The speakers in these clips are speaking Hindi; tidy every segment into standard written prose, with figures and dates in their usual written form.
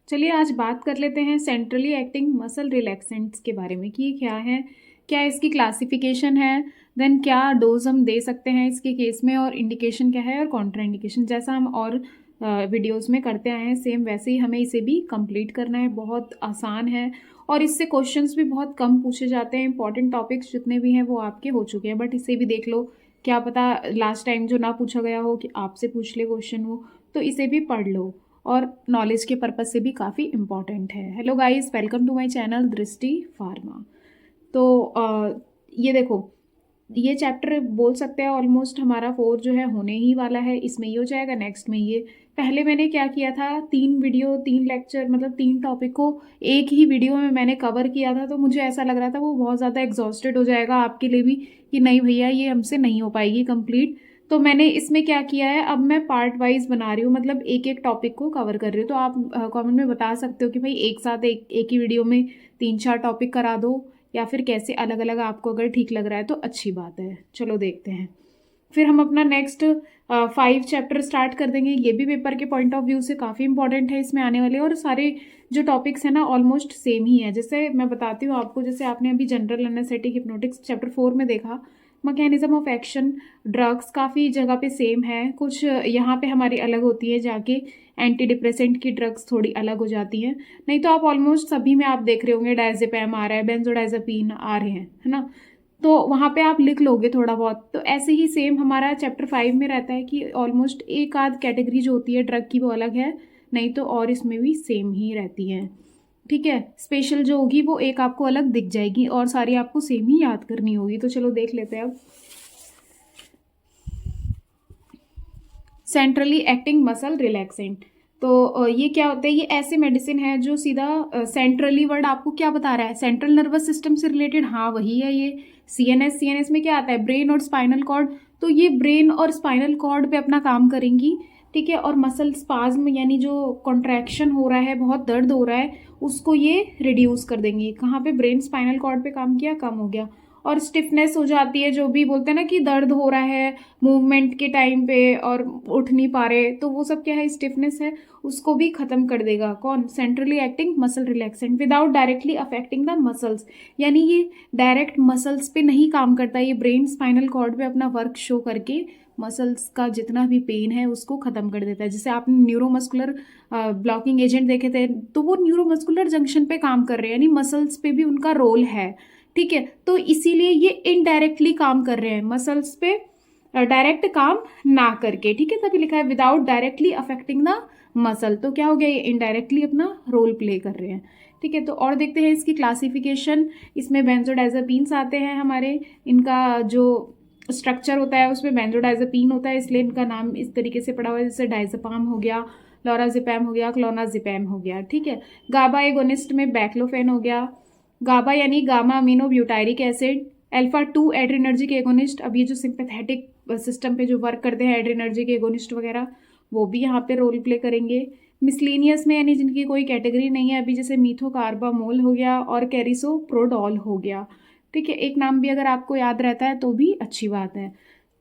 चलिए आज बात कर लेते हैं सेंट्रली एक्टिंग मसल रिलैक्सेंट्स के बारे में कि ये क्या है, क्या इसकी क्लासिफिकेशन है, देन क्या डोज हम दे सकते हैं इसके केस में और इंडिकेशन क्या है और कॉन्ट्राइंडिकेशन। जैसा हम और वीडियोस में करते आए हैं सेम वैसे ही हमें इसे भी कंप्लीट करना है। बहुत आसान है और इससे क्वेश्चंस भी बहुत कम पूछे जाते हैं। इंपॉर्टेंट टॉपिक्स जितने भी हैं वो आपके हो चुके हैं, बट इसे भी देख लो, क्या पता लास्ट टाइम जो ना पूछा गया हो कि आपसे पूछ ले क्वेश्चन वो, तो इसे भी पढ़ लो और नॉलेज के पर्पज़ से भी काफ़ी इम्पॉर्टेंट है। Hello guys, welcome to my channel Drishti pharma. तो ये देखो, ये चैप्टर बोल सकते हैं ऑलमोस्ट हमारा 4 जो है होने ही वाला है। इसमें ये हो जाएगा, नेक्स्ट में ये। पहले मैंने क्या किया था, 3 वीडियो 3 लेक्चर मतलब 3 टॉपिक को एक ही वीडियो में मैंने कवर किया था, तो मुझे ऐसा लग रहा था वो बहुत ज़्यादा एग्जॉस्टेड हो जाएगा आपके लिए भी कि नहीं भैया ये हमसे नहीं हो पाएगी कंप्लीट। तो मैंने इसमें क्या किया है, अब मैं पार्ट वाइज बना रही हूँ, मतलब एक एक टॉपिक को कवर कर रही हूँ। तो आप कमेंट में बता सकते हो कि भाई एक साथ एक ही वीडियो में 3-4 टॉपिक करा दो, या फिर कैसे अलग अलग आपको अगर ठीक लग रहा है तो अच्छी बात है। चलो देखते हैं। फिर हम अपना नेक्स्ट 5 चैप्टर स्टार्ट कर देंगे। ये भी पेपर के पॉइंट ऑफ व्यू से काफ़ी इंपॉर्टेंट है इसमें आने वाले, और सारे जो टॉपिक्स हैं ना ऑलमोस्ट सेम ही है। जैसे मैं बताती हूँ आपको, जैसे आपने अभी जनरल एनेस्थेटिक हिप्नोटिक्स चैप्टर 4 में देखा, मैकेनिज्म ऑफ एक्शन, ड्रग्स काफ़ी जगह पे सेम है, कुछ यहाँ पे हमारी अलग होती है, जाके एंटी डिप्रेसेंट की ड्रग्स थोड़ी अलग हो जाती हैं। नहीं तो आप ऑलमोस्ट सभी में आप देख रहे होंगे डायजेपैम आ रहा है, बेंजोडाइजेपीन आ रहे हैं, है ना। तो वहाँ पे आप लिख लोगे थोड़ा बहुत। तो ऐसे ही सेम हमारा चैप्टर 5 में रहता है कि ऑलमोस्ट एक आध कैटेगरी जो होती है ड्रग की वो अलग है, नहीं तो और इसमें भी सेम ही रहती है। ठीक है, स्पेशल जो होगी वो एक आपको अलग दिख जाएगी और सारी आपको सेम ही याद करनी होगी। तो चलो देख लेते हैं अब। सेंट्रली एक्टिंग मसल रिलैक्सेंट, तो ये क्या होता है, ये ऐसे मेडिसिन है जो सीधा सेंट्रली वर्ड आपको क्या बता रहा है, सेंट्रल नर्वस सिस्टम से रिलेटेड। हाँ वही है ये। सीएनएस, सीएनएस में क्या आता है, ब्रेन और स्पाइनल कॉर्ड। तो ये ब्रेन और स्पाइनल कॉर्ड पे अपना काम करेंगी। ठीक है, और मसल स्पाज्म यानी जो कॉन्ट्रैक्शन हो रहा है, बहुत दर्द हो रहा है, उसको ये रिड्यूस कर देंगी। कहाँ पे, ब्रेन स्पाइनल कॉर्ड पे काम किया, कम हो गया। और स्टिफनेस हो जाती है, जो भी बोलते हैं ना कि दर्द हो रहा है मूवमेंट के टाइम पे और उठ नहीं पा रहे, तो वो सब क्या है, स्टिफनेस है, उसको भी खत्म कर देगा। कौन, centrally acting muscle relaxant, without directly affecting the muscles. यानी ये डायरेक्ट मसल्स पे नहीं काम करता, ये ब्रेन स्पाइनल कॉर्ड पे अपना वर्क शो करके मसल्स का जितना भी पेन है उसको खत्म कर देता है। जैसे आपने न्यूरोमस्कुलर ब्लॉकिंग एजेंट देखे थे, तो वो न्यूरोमस्कुलर जंक्शन पे काम कर रहे हैं, यानी मसल्स पे भी उनका रोल है। ठीक है, तो इसीलिए ये इनडायरेक्टली काम कर रहे हैं मसल्स पे, डायरेक्ट काम ना करके। ठीक है, तभी लिखा है without directly affecting the muscle. तो क्या हो गया, ये इनडायरेक्टली अपना रोल प्ले कर रहे हैं। ठीक है, तो और देखते हैं इसकी क्लासिफिकेशन। इसमें बेंजोडाइजेपीन्स आते हैं हमारे, इनका जो स्ट्रक्चर होता है उसमें बेंजोडाइजेपीन होता है, इसलिए इनका नाम इस तरीके से पड़ा हुआ है। जैसे डाइजेपाम हो गया, लोराजिपैम हो गया, क्लोनाजिपैम हो गया। ठीक है, गाबा एगोनिस्ट में बैक्लोफेन हो गया। गाबा यानी gamma amino butyric acid. Alpha 2 adrenergic agonist, अब ये जो सिंपैथेटिक सिस्टम पे जो वर्क करते हैं एड्रीनर्जिक एगोनिस्ट वगैरह, वो भी यहाँ पे रोल प्ले करेंगे। मिसलीनियस में यानी जिनकी कोई कैटेगरी नहीं है अभी, जैसे मीथोकार्बामोल हो गया और कैरिसोप्रोडॉल हो गया। ठीक है, एक नाम भी अगर आपको याद रहता है तो भी अच्छी बात है।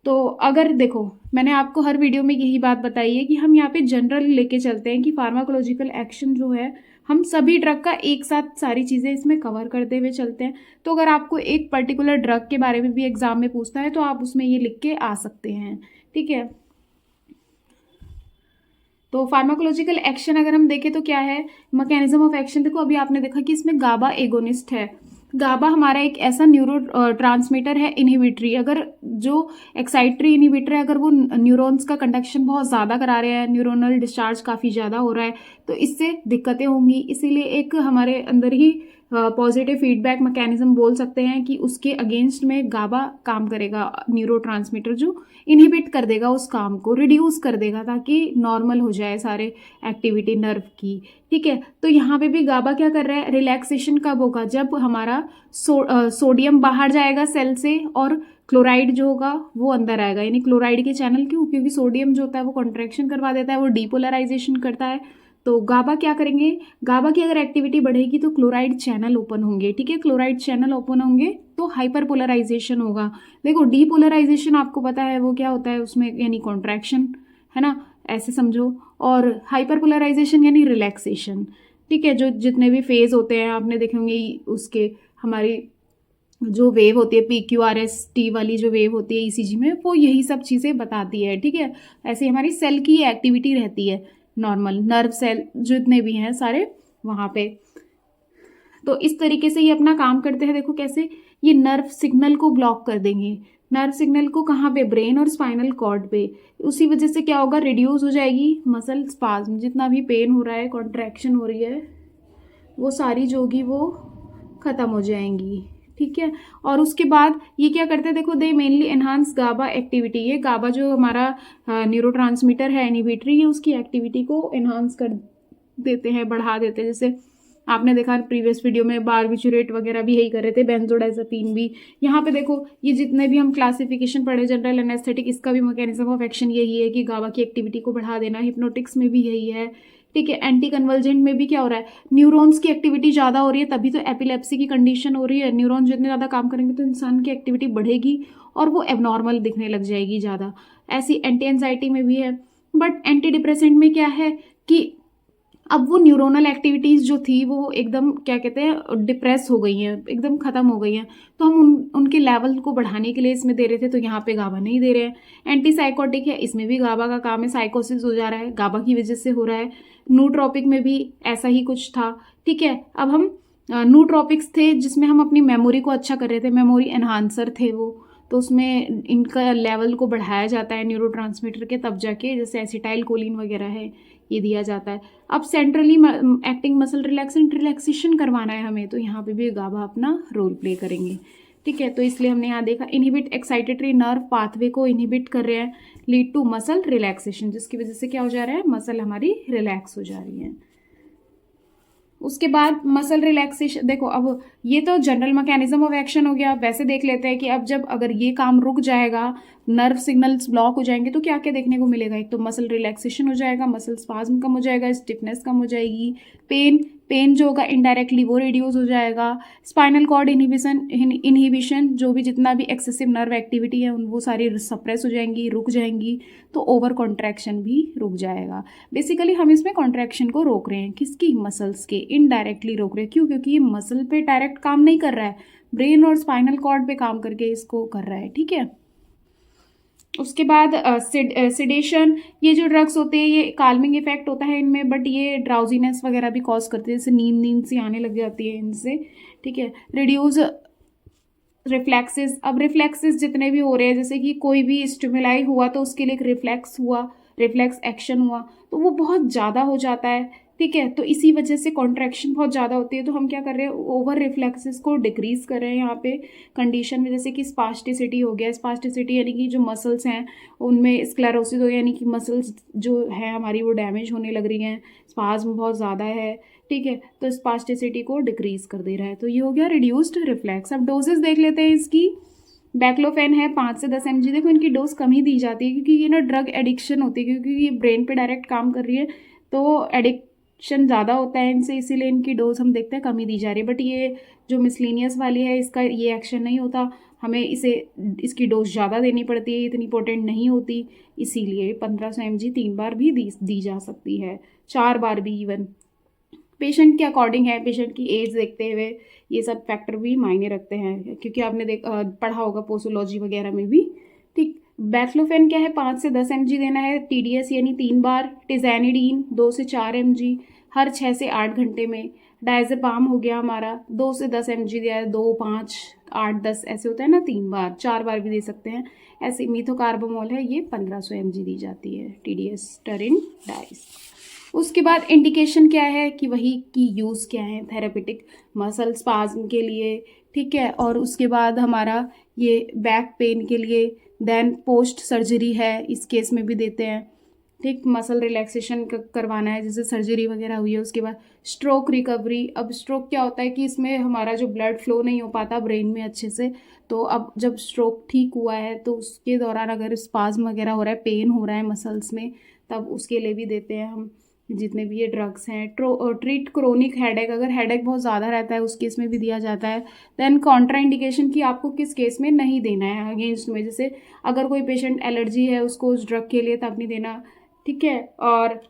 तो अगर देखो, मैंने आपको हर वीडियो में यही बात बताई है कि हम यहाँ पे जनरल लेके चलते हैं कि फार्माकोलॉजिकल एक्शन जो है, हम सभी ड्रग का एक साथ सारी चीज़ें इसमें कवर करते हुए चलते हैं। तो अगर आपको एक पर्टिकुलर ड्रग के बारे में भी एग्जाम में पूछता है तो आप उसमें ये लिख के आ सकते हैं। ठीक है, तो फार्माकोलॉजिकल एक्शन अगर हम देखें तो क्या है, मैकेनिज्म ऑफ एक्शन। देखो अभी आपने देखा कि इसमें गाबा एगोनिस्ट है। गाबा हमारा एक ऐसा न्यूरो ट्रांसमीटर है इनहिबिटरी, अगर जो एक्साइटरी इनहिबिटर है, अगर वो न्यूरॉन्स का कंडक्शन बहुत ज़्यादा करा रहे हैं, न्यूरोनल डिस्चार्ज काफ़ी ज़्यादा हो रहा है, तो इससे दिक्कतें होंगी। इसीलिए एक हमारे अंदर ही पॉजिटिव फीडबैक मैकेनिज्म बोल सकते हैं कि उसके अगेंस्ट में गाबा काम करेगा, न्यूरो ट्रांसमीटर जो इनहिबिट कर देगा, उस काम को रिड्यूस कर देगा ताकि नॉर्मल हो जाए सारे एक्टिविटी नर्व की। ठीक है, तो यहाँ पे भी गाबा क्या कर रहा है, रिलैक्सेशन कब होगा, जब हमारा सोडियम बाहर जाएगा सेल से और क्लोराइड जो होगा वो अंदर आएगा। यानी क्लोराइड के चैनल, क्यों, क्योंकि सोडियम जो होता है वो कॉन्ट्रैक्शन करवा देता है, वो डीपोलराइजेशन करता है। तो गाबा क्या करेंगे, गाबा की अगर एक्टिविटी बढ़ेगी तो क्लोराइड चैनल ओपन होंगे। ठीक है, क्लोराइड चैनल ओपन होंगे तो हाइपरपोलराइजेशन होगा। देखो डीपोलराइजेशन आपको पता है वो क्या होता है उसमें, यानी कॉन्ट्रैक्शन, है ना, ऐसे समझो। और हाइपरपोलराइजेशन यानी रिलैक्सेशन। ठीक है। जो जितने भी फेज होते हैं आपने देखे होंगे, उसके हमारी जो वेव होती है PQRS-T वाली जो वेव होती है ECG में, वो यही सब चीज़ें बताती है, ठीक है। ऐसे हमारी सेल की एक्टिविटी रहती है, नॉर्मल नर्व सेल जितने भी हैं सारे वहाँ पे। तो इस तरीके से ये अपना काम करते हैं। देखो कैसे ये नर्व सिग्नल को ब्लॉक कर देंगे। नर्व सिग्नल को कहाँ पे? ब्रेन और स्पाइनल कॉर्ड पे। उसी वजह से क्या होगा? रिड्यूस हो जाएगी मसल स्पाज्म, जितना भी पेन हो रहा है, कॉन्ट्रैक्शन हो रही है, वो सारी जो होगी वो ख़त्म हो जाएंगी, ठीक है। और उसके बाद ये क्या करते हैं? देखो, they mainly enhance GABA activity. ये गाबा जो हमारा न्यूरोट्रांसमीटर है इनहिबिटरी, ये उसकी एक्टिविटी को एनहांस कर देते हैं, बढ़ा देते हैं। जैसे आपने देखा प्रीवियस वीडियो में बारबिचुरेट वगैरह भी यही कर रहे थे, बेंजोडाइजापीन भी। यहाँ पे देखो ये जितने भी हम क्लासिफिकेशन पढ़े जनरल एनेस्थेटिक, इसका भी मैकेनिज्म ऑफ एक्शन यही है कि गाबा की एक्टिविटी को बढ़ा देना। हिप्नोटिक्स में भी यही है, ठीक है। एंटी कन्वर्जेंट में भी क्या हो रहा है? न्यूरॉन्स की एक्टिविटी ज़्यादा हो रही है, तभी तो एपिलेप्सी की कंडीशन हो रही है। न्यूरॉन जितने ज़्यादा काम करेंगे तो इंसान की एक्टिविटी बढ़ेगी और वो एबनॉर्मल दिखने लग जाएगी ज़्यादा। ऐसी एंटी एंजाइटी में भी है। बट एंटी डिप्रेसेंट में क्या है कि अब वो न्यूरोनल एक्टिविटीज़ जो थी वो एकदम क्या कहते हैं डिप्रेस हो गई हैं, एकदम ख़त्म हो गई हैं। तो हम उनके लेवल को बढ़ाने के लिए इसमें दे रहे थे, तो यहाँ पे गाबा नहीं दे रहे हैं। एंटी साइकोटिक है, इसमें भी गाबा का काम है, साइकोसिस हो जा रहा है, गाबा की वजह से हो रहा है। नूट्रोपिक में भी ऐसा ही कुछ था, ठीक है। अब हम नूट्रोपिक्स थे जिसमें हम अपनी मेमोरी को अच्छा कर रहे थे, मेमोरी एनहांसर थे वो, तो उसमें इनका लेवल को बढ़ाया जाता है न्यूरोट्रांसमीटर के, तब जाके जैसे एसिटाइल कोलिन वगैरह है ये दिया जाता है। अब सेंट्रली एक्टिंग मसल रिलैक्सेशन करवाना है हमें, तो यहाँ पे भी गाबा अपना रोल प्ले करेंगे, ठीक है। तो इसलिए हमने यहाँ देखा इनहिबिट एक्साइटेटरी नर्व पाथवे को इनहिबिट कर रहे हैं, लीड टू मसल रिलैक्सेशन, जिसकी वजह से क्या हो जा रहा है? मसल हमारी रिलैक्स हो जा रही है। उसके बाद मसल रिलैक्सेशन, देखो अब ये तो जनरल मैकेनिज्म ऑफ एक्शन हो गया। वैसे देख लेते हैं कि अब जब अगर ये काम रुक जाएगा, नर्व सिग्नल्स ब्लॉक हो जाएंगे, तो क्या क्या देखने को मिलेगा? एक तो मसल रिलैक्सेशन हो जाएगा, मसल स्पाज्म कम हो जाएगा, स्टिफनेस कम हो जाएगी, पेन जो होगा इनडायरेक्टली वो रिड्यूस हो जाएगा, स्पाइनल कॉर्ड इनहिबिशन जो भी जितना भी एक्सेसिव नर्व एक्टिविटी है वो सारी सप्रेस हो जाएंगी, रुक जाएंगी, तो ओवर कॉन्ट्रैक्शन भी रुक जाएगा। बेसिकली हम इसमें कॉन्ट्रैक्शन को रोक रहे हैं, किसकी? मसल्स के, इनडायरेक्टली रोक रहे हैं। क्यों? क्योंकि ये मसल पे डायरेक्ट काम नहीं कर रहा है, ब्रेन और स्पाइनल कॉर्ड पे काम करके इसको कर रहा है, ठीक है। उसके बाद सिडेशन, ये जो ड्रग्स होते हैं ये काल्मिंग इफेक्ट होता है इनमें, बट ये ड्राउजीनेस वगैरह भी कॉज करते हैं, जैसे नींद सी आने लग जाती है इनसे, ठीक है। रिड्यूस रिफ्लेक्सेस, अब रिफ्लेक्सेस जितने भी हो रहे हैं, जैसे कि कोई भी स्टिमुलाई हुआ तो उसके लिए एक रिफ्लेक्स हुआ, रिफ्लेक्स एक्शन हुआ, तो वो बहुत ज़्यादा हो जाता है, ठीक है। तो इसी वजह से कॉन्ट्रैक्शन बहुत ज़्यादा होती है, तो हम क्या कर रहे हैं? ओवर रिफ्लेक्सेस को डिक्रीज कर रहे हैं यहाँ पे कंडीशन में। जैसे कि स्पास्टिसिटी हो गया, स्पास्टिसिटी यानी कि जो मसल्स हैं उनमें स्क्लेरोसिस हो गया, यानी कि मसल्स जो है हमारी वो डैमेज होने लग रही हैं, स्पाज्म बहुत ज़्यादा है, ठीक है। तो स्पास्टिसिटी को डिक्रीज कर दे रहा है, तो ये हो गया रिड्यूस्ड रिफ्लेक्स। अब डोजेस देख लेते हैं इसकी। बैक्लोफेन है 5 से 10 mg। देखो इनकी डोज कम ही दी जाती है, क्योंकि ये ना ड्रग एडिक्शन होती है, क्योंकि ये ब्रेन पे डायरेक्ट काम कर रही है, तो एडिक्शन ज़्यादा होता है इनसे, इसीलिए इनकी डोज हम देखते हैं कम ही दी जा रही है। बट ये जो मिसलिनियस वाली है इसका ये एक्शन नहीं होता, हमें इसकी डोज ज़्यादा देनी पड़ती है, इतनी पोटेंट नहीं होती, इसीलिए 1500 mg 3 बार भी दी जा सकती है, 4 बार भी इवन। पेशेंट के अकॉर्डिंग है, पेशेंट की एज देखते हुए ये सब फैक्टर भी मायने रखते हैं, क्योंकि आपने पढ़ा होगा पोसोलॉजी वगैरह में भी, ठीक। बैक्लोफेन क्या है? 5 से 10 mg देना है, TDS यानी 3 बार, टिजैनिडीन 2 से 4 mg हर 6 से 8 घंटे में। डायज़ेपाम हो गया हमारा 2 से 10 mg दिया है, 2, 5, 8, 10 ऐसे होता है ना, 3 बार, 4 बार भी दे सकते हैं। ऐसे मीथोकार्बामोल है, ये 1500 mg दी जाती है, TDS टरिन डाइस। उसके बाद इंडिकेशन क्या है कि वही की यूज़ क्या है? थेरेपेटिक मसल स्पाज्म के लिए, ठीक है। और उसके बाद हमारा ये बैक पेन के लिए, देन पोस्ट सर्जरी है, इस केस में भी देते हैं, ठीक। मसल रिलैक्सेशन करवाना है, जैसे सर्जरी वगैरह हुई है। उसके बाद स्ट्रोक रिकवरी। अब स्ट्रोक क्या होता है कि इसमें हमारा जो ब्लड फ्लो नहीं हो पाता ब्रेन में अच्छे से, तो अब जब स्ट्रोक ठीक हुआ है तो उसके दौरान अगर स्पाज्म वगैरह हो रहा है, पेन हो रहा है मसल्स में, तब उसके लिए भी देते हैं हम जितने भी ये ड्रग्स हैं। ट्रीट क्रोनिक हेडेक, अगर हेडेक बहुत ज़्यादा रहता है उस केस में भी दिया जाता है। देन कॉन्ट्रा इंडिकेशन कि आपको किस केस में नहीं देना है अगेंस्ट में, जैसे अगर कोई पेशेंट एलर्जी है उसको उस ड्रग के लिए तब नहीं देना, ठीक है। और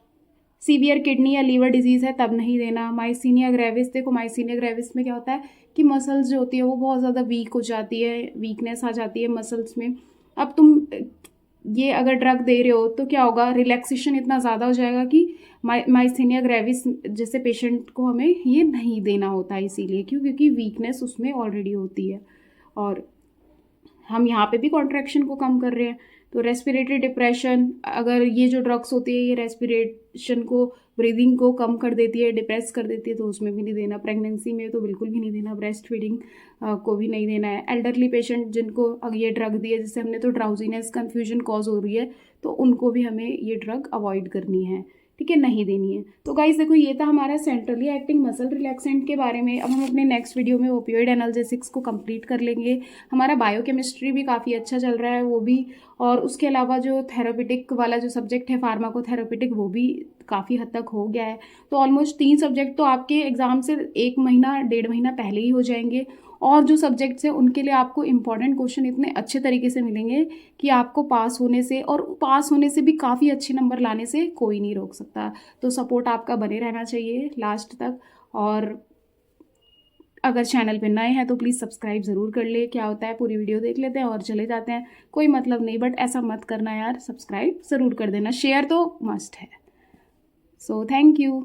सीवियर किडनी या लीवर डिजीज़ है तब नहीं देना। माइसीनिया ग्रेविस, देखो माइसीनिया ग्रेविस में क्या होता है कि मसल्स जो होती है वो बहुत ज़्यादा वीक हो जाती है, वीकनेस आ जाती है मसल्स में। अब तुम ये अगर ड्रग दे रहे हो तो क्या होगा, रिलैक्सेशन इतना ज़्यादा हो जाएगा कि माइसीनिया ग्रेविस जैसे पेशेंट को हमें ये नहीं देना होता है। इसीलिए क्यों, क्योंकि वीकनेस उसमें ऑलरेडी होती है और हम यहाँ पे भी कॉन्ट्रैक्शन को कम कर रहे हैं। तो रेस्पिरेटरी डिप्रेशन, अगर ये जो ड्रग्स होती है ये रेस्पिरेशन को, ब्रीदिंग को कम कर देती है, डिप्रेस कर देती है, तो उसमें भी नहीं देना। प्रेगनेंसी में तो बिल्कुल भी नहीं देना, ब्रेस्ट फीडिंग को भी नहीं देना है। एल्डरली पेशेंट जिनको ये ड्रग दी है, जैसे हमने तो ड्राउजीनेस कन्फ्यूजन कॉज हो रही है, तो उनको भी हमें ये ड्रग अवॉइड करनी है, ठीक है, नहीं देनी है। तो गाइस देखो ये था हमारा सेंट्रली एक्टिंग मसल रिलैक्सेंट के बारे में। अब हम अपने नेक्स्ट वीडियो में ओपियोइड एनाल्जेसिक्स को कंप्लीट कर लेंगे। हमारा बायोकेमिस्ट्री भी काफ़ी अच्छा चल रहा है वो भी, और उसके अलावा जो थेरापिटिक वाला जो सब्जेक्ट है फार्माकोथेरापिटिक, वो भी काफ़ी हद तक हो गया है। तो ऑलमोस्ट 3 सब्जेक्ट तो आपके एग्ज़ाम से 1 महीना 1.5 महीना पहले ही हो जाएंगे, और जो सब्जेक्ट्स हैं उनके लिए आपको इंपॉर्टेंट क्वेश्चन इतने अच्छे तरीके से मिलेंगे कि आपको पास होने से, और पास होने से भी काफ़ी अच्छे नंबर लाने से कोई नहीं रोक सकता। तो सपोर्ट आपका बने रहना चाहिए लास्ट तक, और अगर चैनल पे नए हैं तो प्लीज़ सब्सक्राइब ज़रूर कर ले। क्या होता है, पूरी वीडियो देख लेते हैं और चले जाते हैं, कोई मतलब नहीं, बट ऐसा मत करना यार, सब्सक्राइब ज़रूर कर देना, शेयर तो मस्ट है। So thank you.